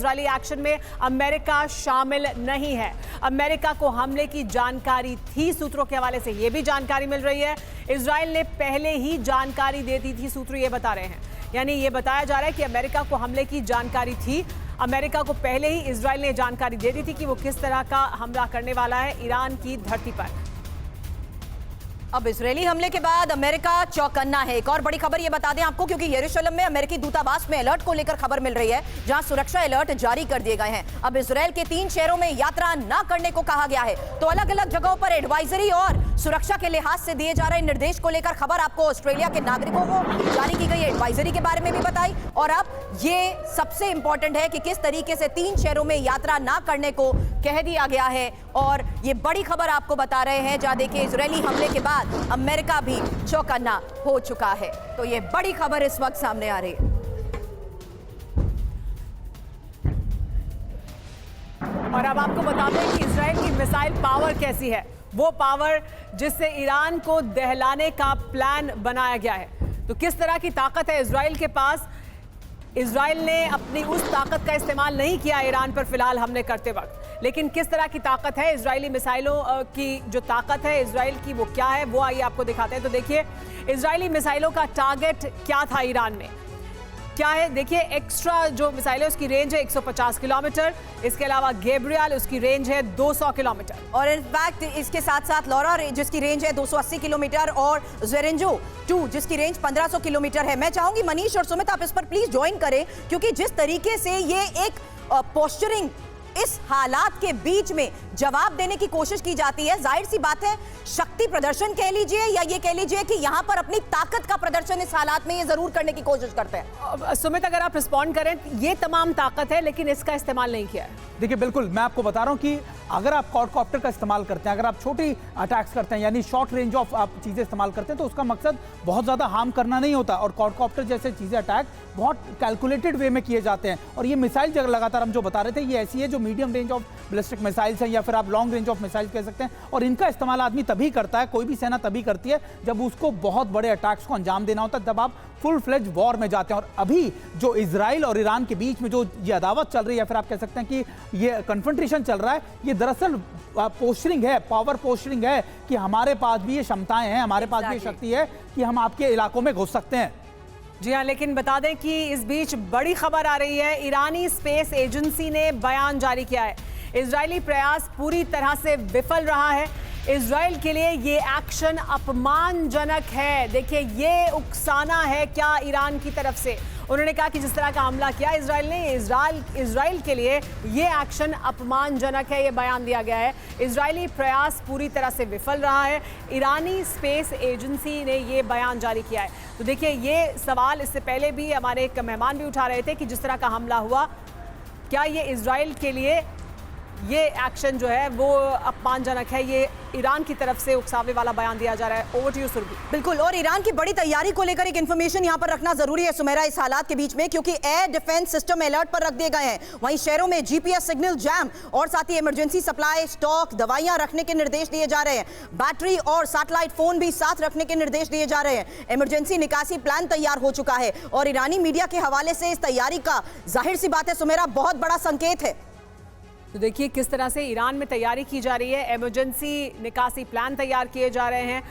Israeli action में America शामिल नहीं है। अमेरिका को हमले की जानकारी थी, सूत्रों के हवाले से यह भी जानकारी मिल रही है। इजरायल ने पहले ही जानकारी दे दी थी, सूत्र ये बता रहे हैं। यानी ये बताया जा रहा है कि अमेरिका को हमले की जानकारी थी। अमेरिका को पहले ही इजरायल ने जानकारी दे दी थी कि वो किस तरह का हमला करने वाला है ईरान की धरती पर। अब इजरायली हमले के बाद अमेरिका चौकन्ना है। एक और बड़ी खबर ये बता दें आपको, क्योंकि यरूशलेम में अमेरिकी दूतावास में अलर्ट को लेकर खबर मिल रही है, जहां सुरक्षा अलर्ट जारी कर दिए गए हैं। अब इजरायल के 3 शहरों में यात्रा न करने को कहा गया है। तो अलग अलग जगहों पर एडवाइजरी और सुरक्षा के लिहाज से दिए जा रहे निर्देश को लेकर खबर आपको ऑस्ट्रेलिया के नागरिकों को जारी की गई एडवाइजरी के बारे में भी बताई। और अब ये सबसे इंपॉर्टेंट है कि किस तरीके से 3 शहरों में यात्रा न करने को कह दिया गया है। और ये बड़ी खबर आपको बता रहे हैं, जहां देखिए इजरायली हमले के बाद अमेरिका भी चौकन्ना हो चुका है। तो ये बड़ी खबर इस वक्त सामने आ रही है। और अब आपको बता दें कि इजरायल की मिसाइल पावर कैसी है, वो पावर जिससे ईरान को दहलाने का प्लान बनाया गया है। तो किस तरह की ताकत है इजरायल के पास। इजरायल ने अपनी उस ताकत का इस्तेमाल नहीं किया ईरान पर फिलहाल हमले करते वक्त, लेकिन किस तरह की ताकत है इजरायली मिसाइलों की, जो ताकत है इजरायल की वो क्या है, वो आइए आपको दिखाते हैं। तो देखिए इजरायली मिसाइलों का टारगेट क्या था ईरान में, क्या है। देखिए एक्स्ट्रा जो मिसाइल है उसकी रेंज है 150 किलोमीटर। इसके अलावा गैब्रियल उसकी रेंज है 200 किलोमीटर। और इनफैक्ट इसके साथ साथ लॉरा जिसकी रेंज है 280 किलोमीटर और ज़ेरेंजो 2 जिसकी रेंज 1500 किलोमीटर है। मैं चाहूंगी मनीष और सुमित आप इस पर प्लीज ज्वाइन करें, क्योंकि जिस तरीके से ये एक पोस्चरिंग इस हालात के बीच में जवाब देने की कोशिश की जाती है, जाहिर सी बात है शक्ति प्रदर्शन कह लीजिए या ये कह लीजिए कि यहां पर अपनी ताकत का प्रदर्शन इस हालात में ये जरूर करने की कोशिश करते हैं। सुमित अगर आप रिस्पॉन्ड करें, ये तमाम ताकत है लेकिन इसका इस्तेमाल नहीं किया है। देखिए बिल्कुल, मैं आपको बता रहा हूं कि अगर आप क्वाडकॉप्टर का इस्तेमाल करते हैं, अगर आप छोटी अटैक्स करते हैं, यानी शॉर्ट रेंज ऑफ आप चीजें इस्तेमाल करते हैं, तो उसका मकसद बहुत ज्यादा हार्म करना नहीं होता। और क्वाडकॉप्टर जैसे चीजें अटैक बहुत कैलकुलेटेड वे में किए जाते हैं। और ये मिसाइल जगह लगातार हम जो बता रहे थे, ये ऐसी है जो medium range of ballistic missiles हैं, या फिर आप लॉन्ग रेंज ऑफ मिसाइल्स कह सकते हैं। और इनका इस्तेमाल आदमी तभी करता है, कोई भी सेना तभी करती है, जब उसको बहुत बड़े अटैक्स को अंजाम देना होता है, तब आप फुल फ्लेज वॉर में जाते हैं। और अभी जो इजराइल और ईरान के बीच में जो ये अदावत चल रही है, या फिर आप कह सकते हैं कि ये कन्फ्रंटेशन चल रहा है, ये दरअसल पोस्चरिंग है, पावर पोस्चरिंग है कि हमारे पास भी ये क्षमताएं हैं, हमारे पास भी ये शक्ति है कि हम आपके इलाकों में घुस सकते हैं। जी हाँ, लेकिन बता दें कि इस बीच बड़ी खबर आ रही है। ईरानी स्पेस एजेंसी ने बयान जारी किया है, इजरायली प्रयास पूरी तरह से विफल रहा है। इजराइल के लिए ये एक्शन अपमानजनक है। देखिए ये उकसाना है क्या ईरान की तरफ से। उन्होंने कहा कि जिस तरह का हमला किया इजराइल ने, इजराइल के लिए ये एक्शन अपमानजनक है, ये बयान दिया गया है। इजरायली प्रयास पूरी तरह से विफल रहा है। ईरानी स्पेस एजेंसी ने ये बयान जारी किया है। तो देखिए ये सवाल इससे पहले भी हमारे एक मेहमान भी उठा रहे थे कि जिस तरह का हमला हुआ, क्या ये इजराइल के लिए ये एक्शन जो है वो अपमानजनक है। ये ईरान की तरफ से उकसावे वाला बयान दिया जा रहा है। Over to you Surabhi. बिल्कुल, और ईरान की बड़ी तैयारी को लेकर एक इंफॉर्मेशन यहां पर रखना जरूरी है सुमेरा इस हालात के बीच में, क्योंकि एयर डिफेंस सिस्टम अलर्ट पर रख दिए गए हैं। वहीं शहरों में जीपीएस सिग्नल जैम और साथ ही इमरजेंसी सप्लाई स्टॉक दवाइयां रखने के निर्देश दिए जा रहे हैं। बैटरी और सैटेलाइट फोन भी साथ रखने के निर्देश दिए जा रहे हैं। इमरजेंसी निकासी प्लान तैयार हो चुका है और ईरानी मीडिया के हवाले से इस तैयारी का जाहिर सी बात है सुमेरा बहुत बड़ा संकेत है। तो देखिए किस तरह से ईरान में तैयारी की जा रही है, इमरजेंसी निकासी प्लान तैयार किए जा रहे हैं।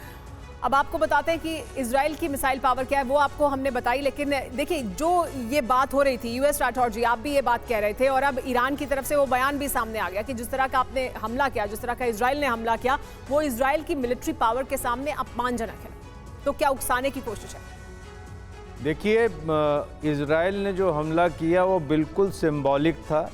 अब आपको बताते हैं कि इजराइल की मिसाइल पावर क्या है, वो आपको हमने बताई। लेकिन देखिए जो ये बात हो रही थी, यूएस राठौर जी आप भी ये बात कह रहे थे, और अब ईरान की तरफ से वो बयान भी सामने आ गया कि जिस तरह का आपने हमला किया, जिस तरह का इजराइल ने हमला किया, वो इजराइल की मिलिट्री पावर के सामने अपमानजनक है। तो क्या उकसाने की कोशिश है? देखिए इजराइल ने जो हमला किया वो बिल्कुल सिंबॉलिक था,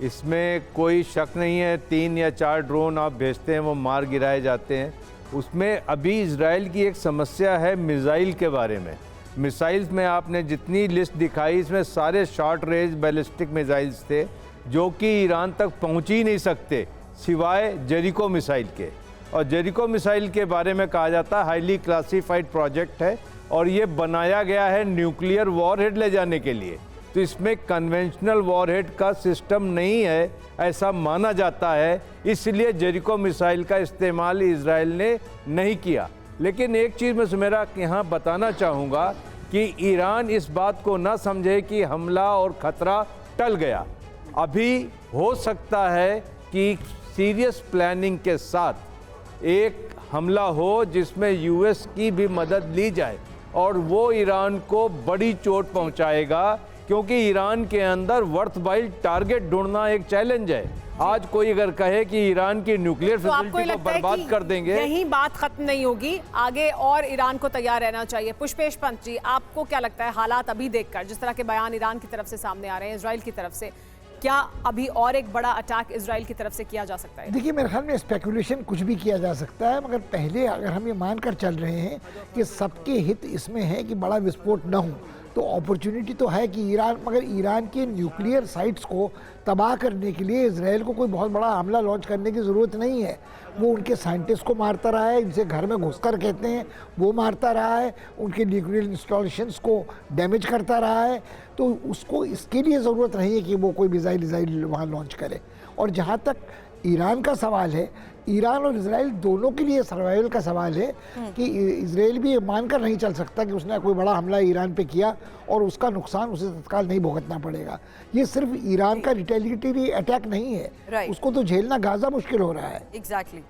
इसमें कोई शक नहीं है। 3 या 4 ड्रोन आप भेजते हैं, वो मार गिराए जाते हैं। उसमें अभी इजराइल की एक समस्या है मिसाइल के बारे में। मिसाइल्स में आपने जितनी लिस्ट दिखाई, इसमें सारे शॉर्ट रेंज बैलिस्टिक मिसाइल्स थे जो कि ईरान तक पहुंच ही नहीं सकते सिवाय जेरिको मिसाइल के। और जेरिको मिसाइल के बारे में कहा जाता है हाईली क्लासिफाइड प्रोजेक्ट है और ये बनाया गया है न्यूक्लियर वॉरहेड ले जाने के लिए। तो इसमें कन्वेंशनल वॉरहेड का सिस्टम नहीं है ऐसा माना जाता है, इसलिए जेरिको मिसाइल का इस्तेमाल इजराइल ने नहीं किया। लेकिन एक चीज़ मैं सुमेरा यहाँ बताना चाहूँगा कि ईरान इस बात को ना समझे कि हमला और ख़तरा टल गया। अभी हो सकता है कि सीरियस प्लानिंग के साथ एक हमला हो जिसमें यूएस की भी मदद ली जाए और वो ईरान को बड़ी चोट पहुंचाएगा, क्योंकि ईरान के अंदर वर्थवाइल टारगेट ढूंढना एक चैलेंज है। आज कोई अगर कहे कि ईरान की न्यूक्लियर तो आपको फैसिलिटी को लगता है बर्बाद कि कर देंगे, यही बात खत्म नहीं होगी, आगे और ईरान को तैयार रहना चाहिए। पुष्पेश पंत जी, आपको क्या लगता है हालात अभी देखकर, जिस तरह के बयान ईरान की तरफ से सामने आ रहे हैं, इजराइल की तरफ से, क्या अभी और एक बड़ा अटैक इजराइल की तरफ से किया जा सकता है? देखिए, मेरे ख्याल में स्पेकुलेशन कुछ भी किया जा सकता है, मगर पहले अगर हम ये मानकर चल रहे हैं कि सबके हित इसमें है कि बड़ा विस्फोट न हो, तो अपॉर्चुनिटी तो है कि ईरान, मगर ईरान के न्यूक्लियर साइट्स को तबाह करने के लिए इजराइल को कोई बहुत बड़ा हमला लॉन्च करने की ज़रूरत नहीं है। वो उनके साइंटिस्ट को मारता रहा है, इनसे घर में घुसकर कहते हैं, वो मारता रहा है, उनके न्यूक्लियर इंस्टॉलेशंस को डैमेज करता रहा है, तो उसको इसके लिए ज़रूरत नहीं है कि वो कोई मिसाइल वहाँ लॉन्च करे। और जहाँ तक ईरान का सवाल है, ईरान और इजराइल दोनों के लिए सर्वाइवल का सवाल है कि इजराइल भी मानकर नहीं चल सकता कि उसने कोई बड़ा हमला ईरान पे किया और उसका नुकसान उसे तत्काल नहीं भुगतना पड़ेगा। ये सिर्फ ईरान का रिटेलिएटरी अटैक नहीं है, Right. उसको तो झेलना गाजा मुश्किल हो रहा है। एग्जैक्टली